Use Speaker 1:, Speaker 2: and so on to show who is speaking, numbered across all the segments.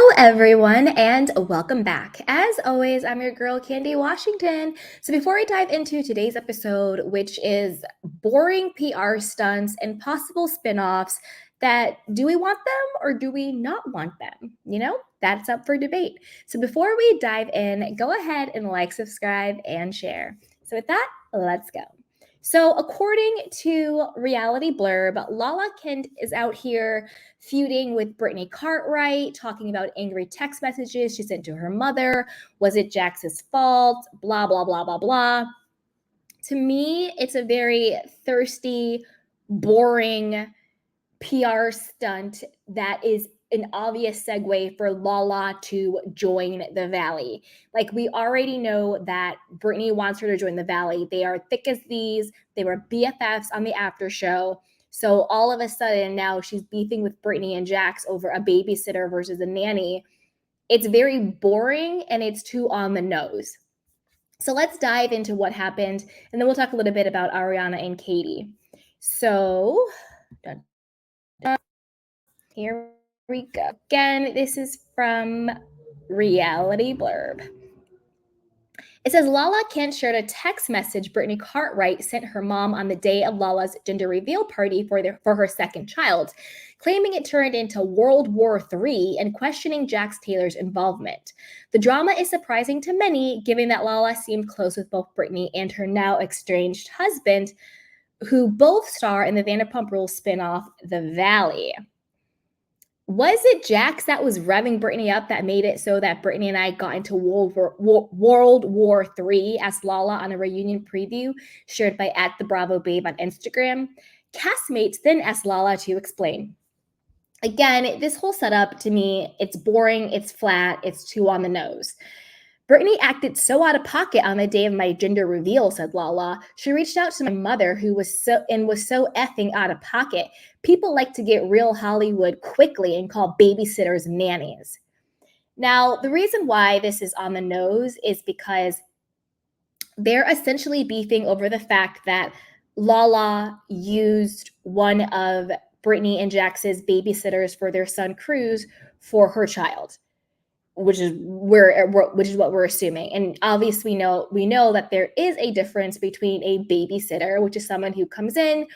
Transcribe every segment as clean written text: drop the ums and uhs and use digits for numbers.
Speaker 1: Hello, everyone, and welcome back. As always, I'm your girl, Candy Washington. So, before we dive into today's episode, which is boring PR stunts and possible spin offs, that do we want them or do we not want them? That's up for debate. So, before we dive in, go ahead and like, subscribe, and share. So, with that, let's go. So, according to Reality Blurb, Lala Kent is out here feuding with Brittany Cartwright, talking about angry text messages she sent to her mother. Was it Jax's fault? Blah, blah, blah, blah, blah. To me, it's a very thirsty, boring PR stunt that is an obvious segue for Lala to join the Valley. Like, we already know that Brittany wants her to join the Valley. They are thick as thieves. They were BFFs on the after show. So all of a sudden now she's beefing with Brittany and Jax over a babysitter versus a nanny. It's very boring and it's too on the nose. So let's dive into what happened, and then we'll talk a little bit about Ariana and Katie. So here we go. Again, this is from Reality Blurb. It says Lala Kent shared a text message Brittany Cartwright sent her mom on the day of Lala's gender reveal party for her second child, claiming it turned into World War III and questioning Jax Taylor's involvement. The drama is surprising to many, given that Lala seemed close with both Brittany and her now estranged husband, who both star in the Vanderpump Rules spinoff, The Valley. Was it Jax that was revving Brittany up that made it so that Brittany and I got into World War III as Lala on a reunion preview shared by @TheBravoBabe on Instagram? Castmates then asked Lala to explain. Again, this whole setup, to me, it's boring, it's flat, it's too on the nose. Brittany acted so out of pocket on the day of my gender reveal, said Lala. She reached out to my mother, who was so effing out of pocket. People like to get real Hollywood quickly and call babysitters nannies. Now, the reason why this is on the nose is because they're essentially beefing over the fact that Lala used one of Brittany and Jax's babysitters for their son Cruz for her child, which is what we're assuming. And obviously we know that there is a difference between a babysitter, which is someone who comes in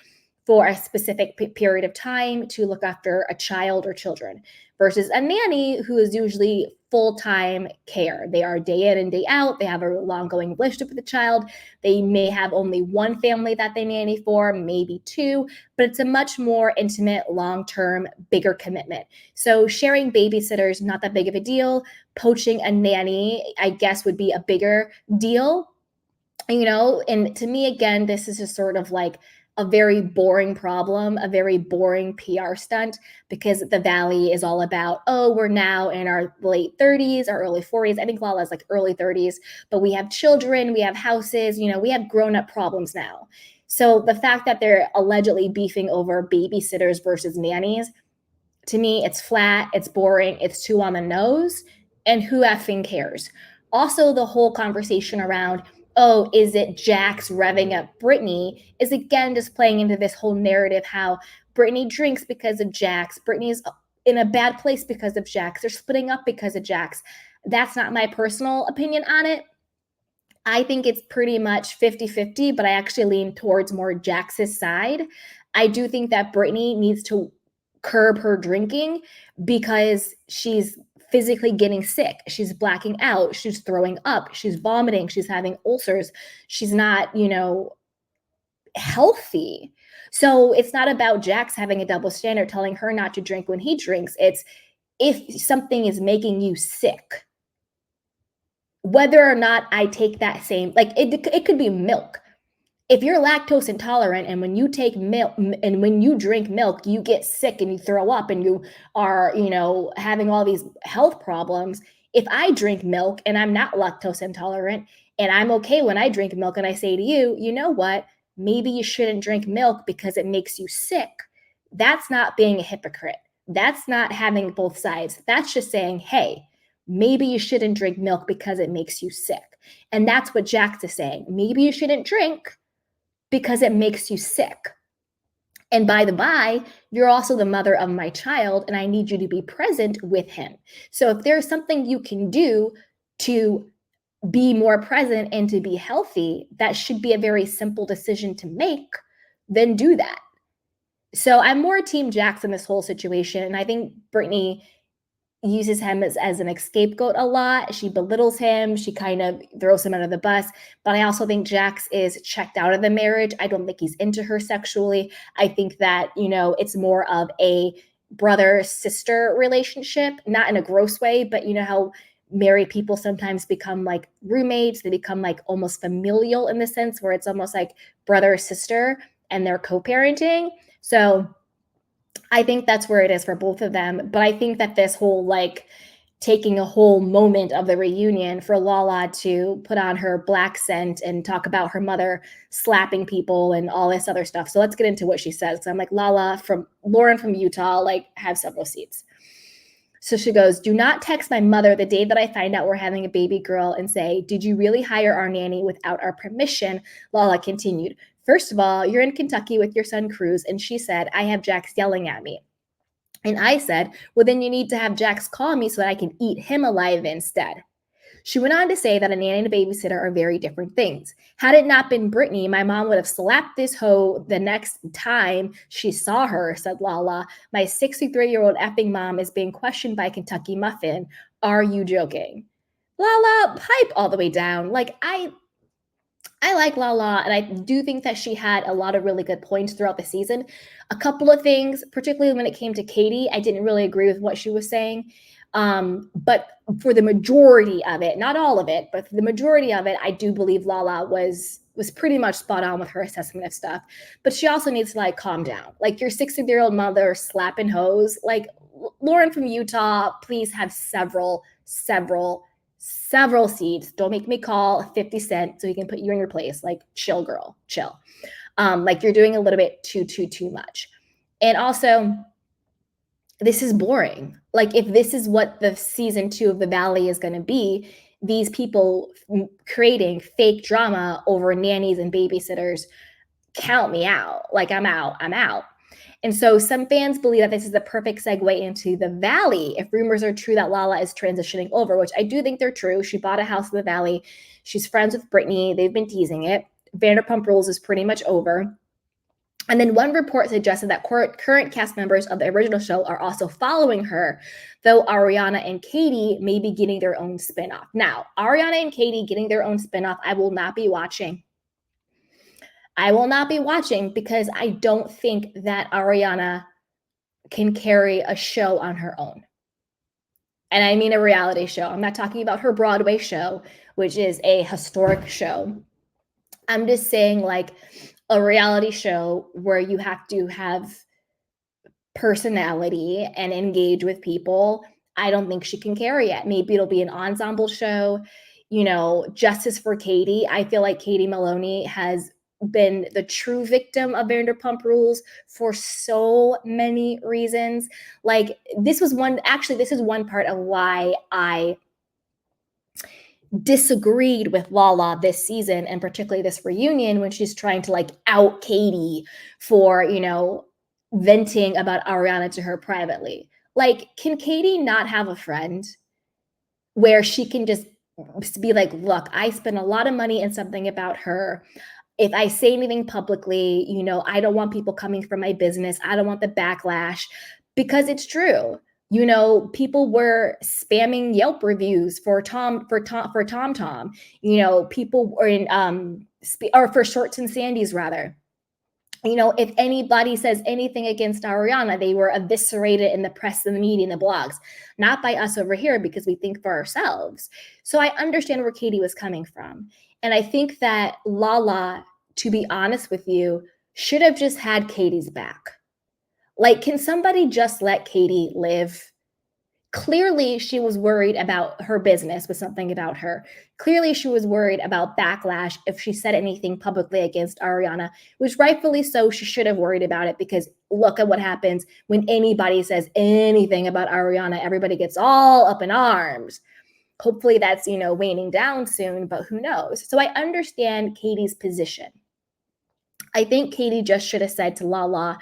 Speaker 1: for a specific period of time to look after a child or children, versus a nanny, who is usually full-time care. They are day in and day out. They have a long-going relationship with the child. They may have only one family that they nanny for, maybe two, but it's a much more intimate, long-term, bigger commitment. So sharing babysitters, not that big of a deal. Poaching a nanny, I guess, would be a bigger deal, and to me, again, this is just sort of like a very boring problem, a very boring PR stunt, because the Valley is all about, oh, we're now in our late 30s or early 40s. I think Lala's like early 30s, but we have children, we have houses, we have grown-up problems now. So the fact that they're allegedly beefing over babysitters versus nannies, to me, it's flat, it's boring, it's too on the nose, and who effing cares? Also, the whole conversation around, oh, is it Jax revving up Brittany, is again just playing into this whole narrative how Brittany drinks because of Jax, Brittany's in a bad place because of Jax, they're splitting up because of Jax. That's not my personal opinion on it. I think it's pretty much 50-50, but I actually lean towards more Jax's side. I do think that Brittany needs to curb her drinking because she's physically getting sick. She's blacking out. She's throwing up. She's vomiting. She's having ulcers. She's not, healthy. So it's not about Jax having a double standard, telling her not to drink when he drinks. It's if something is making you sick, whether or not I take that same, like it could be milk. If you're lactose intolerant and when you take milk and when you drink milk, you get sick and you throw up and you are, having all these health problems. If I drink milk and I'm not lactose intolerant and I'm okay when I drink milk and I say to you, you know what, maybe you shouldn't drink milk because it makes you sick. That's not being a hypocrite. That's not having both sides. That's just saying, hey, maybe you shouldn't drink milk because it makes you sick. And that's what Jax is saying. Maybe you shouldn't drink because it makes you sick. And by the by, you're also the mother of my child, and I need you to be present with him. So if there's something you can do to be more present and to be healthy, that should be a very simple decision to make, then do that. So I'm more team Jax in this whole situation. And I think Brittany uses him as an scapegoat a lot. She belittles him. She kind of throws him under the bus. But I also think Jax is checked out of the marriage. I don't think he's into her sexually. I think that, it's more of a brother-sister relationship, not in a gross way, but you know how married people sometimes become like roommates. They become like almost familial in the sense where it's almost like brother or sister and they're co-parenting. So I think that's where it is for both of them. But I think that this whole like taking a whole moment of the reunion for Lala to put on her black scent and talk about her mother slapping people and all this other stuff. So let's get into what she says. So I'm like, Lauren from Utah, like have several seats. So she goes, do not text my mother the day that I find out we're having a baby girl and say, did you really hire our nanny without our permission? Lala continued. First of all, you're in Kentucky with your son Cruz, and she said, I have Jax yelling at me. And I said, well, then you need to have Jax call me so that I can eat him alive instead. She went on to say that a nanny and a babysitter are very different things. Had it not been Brittany, my mom would have slapped this hoe the next time she saw her, said Lala. My 63-year-old effing mom is being questioned by Kentucky Muffin. Are you joking? Lala, pipe all the way down. Like, I like Lala, and I do think that she had a lot of really good points throughout the season. A couple of things, particularly when it came to Katie, I didn't really agree with what she was saying. But for the majority of it, not all of it, but for the majority of it, I do believe Lala was pretty much spot on with her assessment of stuff. But she also needs to like calm down. Like your 60-year-old mother slapping hoes. Like Lauren from Utah, please have several seeds. Don't make me call 50 Cent so he can put you in your place. Like, chill, girl, chill. Like you're doing a little bit too much. And also, this is boring. Like, if this is what the season 2 of The Valley is going to be, these people creating fake drama over nannies and babysitters, count me out. Like, I'm out. And so some fans believe that this is the perfect segue into The Valley. If rumors are true that Lala is transitioning over, which I do think they're true. She bought a house in The Valley. She's friends with Brittany. They've been teasing it. Vanderpump Rules is pretty much over. And then one report suggested that current cast members of the original show are also following her, though Ariana and Katie may be getting their own spinoff. Now, Ariana and Katie getting their own spinoff, I will not be watching. Because I don't think that Ariana can carry a show on her own. And I mean a reality show. I'm not talking about her Broadway show, which is a historic show. I'm just saying like a reality show where you have to have personality and engage with people. I don't think she can carry it. Maybe it'll be an ensemble show, justice for Katie. I feel like Katie Maloney has been the true victim of Vanderpump Rules for so many reasons. Like this is one part of why I disagreed with Lala this season, and particularly this reunion when she's trying to like out Katie for, venting about Ariana to her privately. Like, can Katie not have a friend where she can just be like, look, I spent a lot of money in something about her. If I say anything publicly, I don't want people coming for my business. I don't want the backlash, because it's true. People were spamming Yelp reviews for Tom. People were in or for Shorts and Sandy's rather. If anybody says anything against Ariana, they were eviscerated in the press and the media and the blogs, not by us over here because we think for ourselves. So I understand where Katie was coming from. And I think that Lala, to be honest with you, should have just had Katie's back. Like, can somebody just let Katie live? Clearly, she was worried about her business with something about her. Clearly, she was worried about backlash if she said anything publicly against Ariana, which rightfully so, she should have worried about it, because look at what happens when anybody says anything about Ariana. Everybody gets all up in arms. Hopefully that's, waning down soon, but who knows? So I understand Katie's position. I think Katie just should have said to Lala,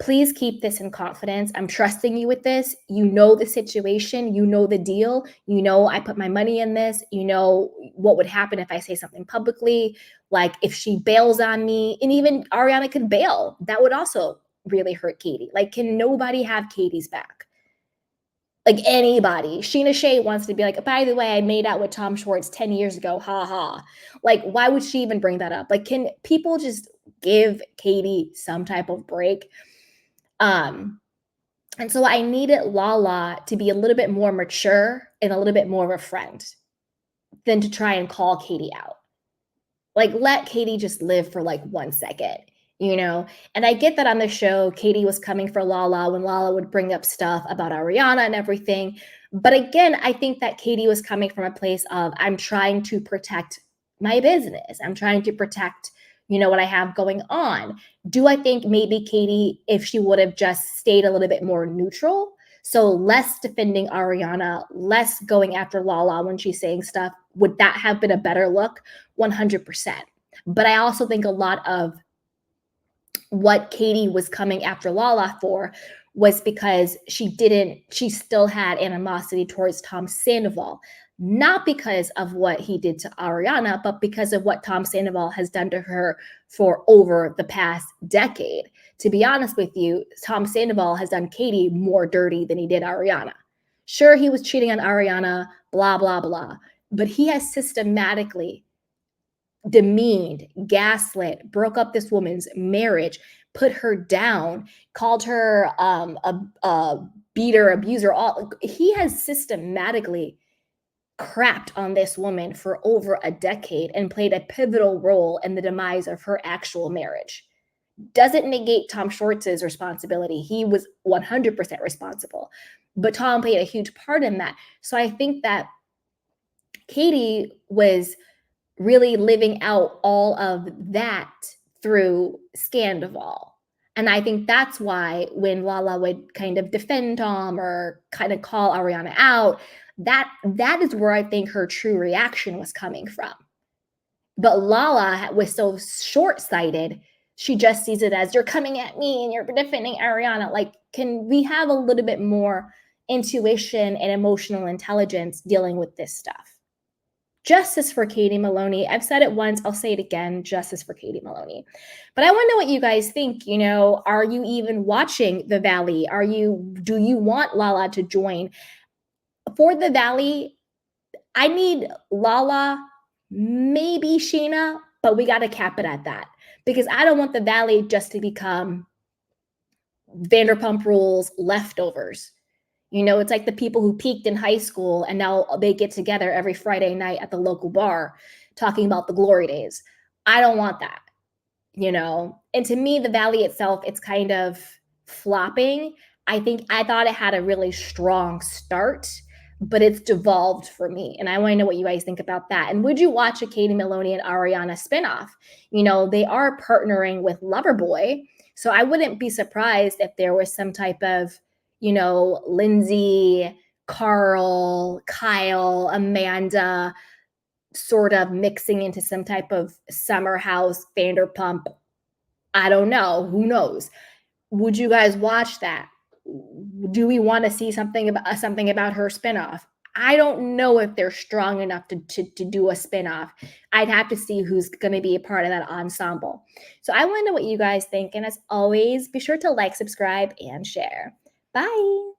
Speaker 1: please keep this in confidence. I'm trusting you with this. You know the situation. You know the deal. You know I put my money in this. You know what would happen if I say something publicly. Like if she bails on me, and even Ariana could bail. That would also really hurt Katie. Like, can nobody have Katie's back? Like anybody. Sheena Shea wants to be like, by the way, I made out with Tom Schwartz 10 years ago. Ha ha. Like, why would she even bring that up? Like, can people just give Katie some type of break? And so I needed Lala to be a little bit more mature and a little bit more of a friend than to try and call Katie out. Like, let Katie just live for like 1 second, you know? And I get that on the show, Katie was coming for Lala when Lala would bring up stuff about Ariana and everything. But again, I think that Katie was coming from a place of, I'm trying to protect my business. I'm trying to protect, what I have going on. Do I think maybe Katie, if she would have just stayed a little bit more neutral, so less defending Ariana, less going after Lala when she's saying stuff, would that have been a better look? 100%. But I also think a lot of what Katie was coming after Lala for was because she still had animosity towards Tom Sandoval, not because of what he did to Ariana, but because of what Tom Sandoval has done to her for over the past decade. To be honest with you, Tom Sandoval has done Katie more dirty than he did Ariana. Sure, he was cheating on Ariana, blah, blah, blah, but he has systematically demeaned, gaslit, broke up this woman's marriage, put her down, called her a beater, abuser. He has systematically crapped on this woman for over a decade and played a pivotal role in the demise of her actual marriage. Doesn't negate Tom Schwartz's responsibility. He was 100% responsible, but Tom played a huge part in that. So I think that Katie was really living out all of that through Scandival. And I think that's why when Lala would kind of defend Tom or kind of call Ariana out, that is where I think her true reaction was coming from. But Lala was so short-sighted, she just sees it as, you're coming at me and you're defending Ariana. Like, can we have a little bit more intuition and emotional intelligence dealing with this stuff? Justice for Katie Maloney. I've said it once, I'll say it again, justice for Katie Maloney. But I want to know what you guys think. Are you even watching The Valley? Do you want Lala to join? For The Valley, I need Lala, maybe Sheena, but we got to cap it at that. Because I don't want The Valley just to become Vanderpump Rules leftovers. It's like the people who peaked in high school and now they get together every Friday night at the local bar talking about the glory days. I don't want that, And to me, The Valley itself, it's kind of flopping. I thought it had a really strong start, but it's devolved for me. And I want to know what you guys think about that. And would you watch a Katie Maloney and Ariana spinoff? They are partnering with Loverboy. So I wouldn't be surprised if there was some type of Lindsay, Carl, Kyle, Amanda, sort of mixing into some type of Summer House, Vanderpump. I don't know. Who knows? Would you guys watch that? Do we want to see something about her spinoff? I don't know if they're strong enough to do a spinoff. I'd have to see who's going to be a part of that ensemble. So I want to know what you guys think. And as always, be sure to like, subscribe, and share. Bye.